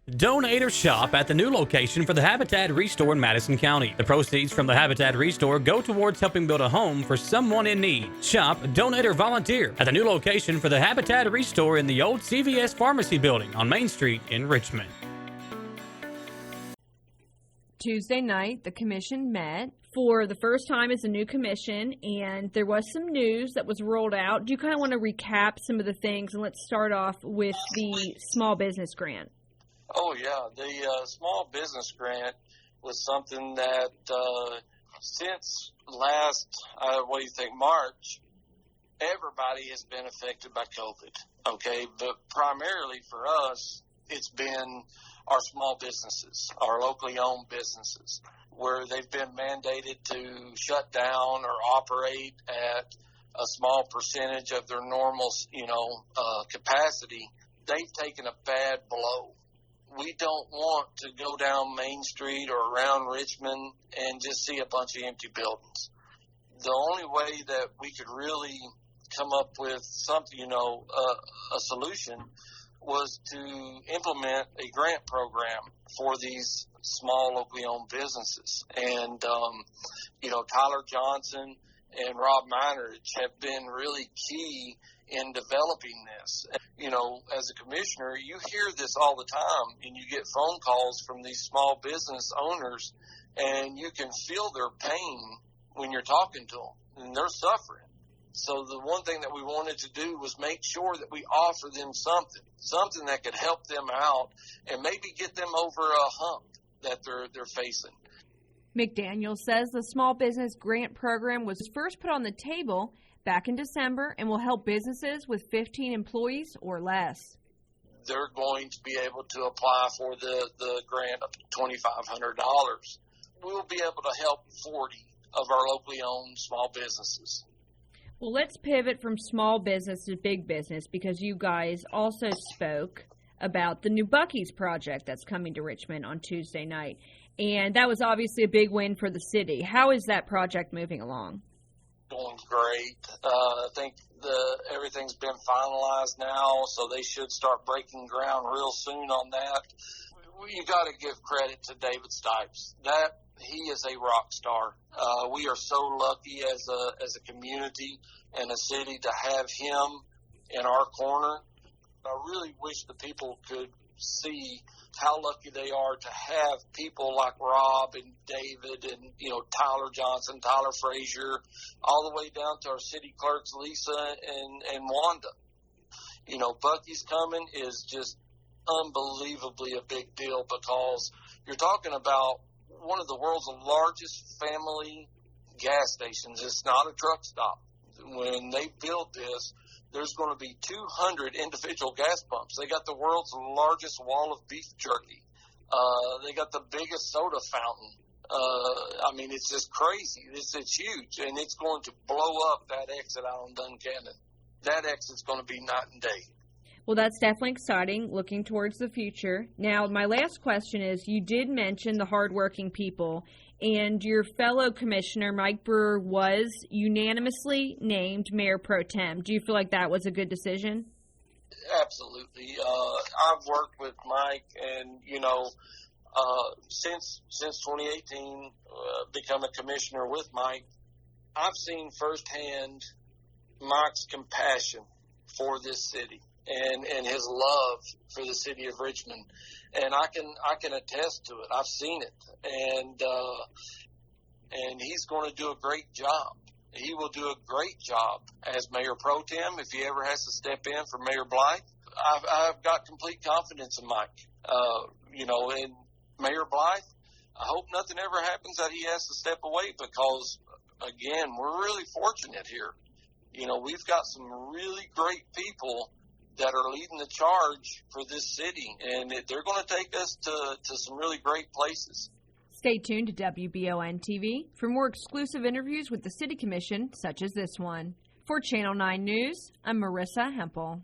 Donate or shop at the new location for the Habitat Restore in Madison County. The proceeds from the Habitat Restore go towards helping build a home for someone in need. Shop, donate, or volunteer at the new location for the Habitat Restore in the old CVS Pharmacy building on Main Street in Richmond. Tuesday night, the commission met for the first time as a new commission, and there was some news that was rolled out. Do you kind of want to recap some of the things? And let's start off with the small business grant. Oh, yeah. The small business grant was something that since last, what do you think, March, everybody has been affected by COVID, okay? But primarily for us, it's been our small businesses, our locally owned businesses, where they've been mandated to shut down or operate at a small percentage of their normal, capacity. They've taken a bad blow. We don't want to go down Main Street or around Richmond and just see a bunch of empty buildings. The only way that we could really come up with something, a solution, was to implement a grant program for these small locally owned businesses. And, Tyler Johnson and Rob Meinerich have been really key in developing this. As a commissioner, you hear this all the time, and you get phone calls from these small business owners, and you can feel their pain when you're talking to them, and they're suffering. So the one thing that we wanted to do was make sure that we offer them something that could help them out and maybe get them over a hump that they're facing. McDaniel says the small business grant program was first put on the table back in December and will help businesses with 15 employees or less. They're going to be able to apply for the grant up to $2,500. We'll be able to help 40 of our locally owned small businesses. Well, let's pivot from small business to big business, because you guys also spoke about the new Buc-ee's project that's coming to Richmond on Tuesday night. And that was obviously a big win for the city. How is that project moving along? Going great. I think everything's been finalized now, so they should start breaking ground real soon on that. You got to give credit to David Stipes. He is a rock star. We are so lucky as a community and a city to have him in our corner. I really wish the people could see how lucky they are to have people like Rob and David and, Tyler Johnson, Tyler Frazier, all the way down to our city clerks, Lisa and Wanda. Buc-ee's coming is just unbelievably a big deal, because you're talking about one of the world's largest family gas stations. It's not a truck stop. When they build this, there's going to be 200 individual gas pumps. They got the world's largest wall of beef jerky. They got the biggest soda fountain. It's just crazy. It's huge, and it's going to blow up that exit out on Duncannon. That exit's going to be night and day. Well, that's definitely exciting, looking towards the future. Now, my last question is, you did mention the hardworking people, and your fellow commissioner, Mike Brewer, was unanimously named Mayor Pro Tem. Do you feel like that was a good decision? Absolutely. I've worked with Mike, and, since 2018, become a commissioner with Mike, I've seen firsthand Mike's compassion for this city and his love for the city of Richmond. And I can attest to it. I've seen it. And he's going to do a great job. He will do a great job as Mayor Pro Tem if he ever has to step in for Mayor Blythe. I've got complete confidence in Mike. And Mayor Blythe, I hope nothing ever happens that he has to step away, because, again, we're really fortunate here. We've got some really great people that are leading the charge for this city, and they're going to take us to some really great places. Stay tuned to WBON TV for more exclusive interviews with the City Commission, such as this one. For Channel 9 News, I'm Marissa Hempel.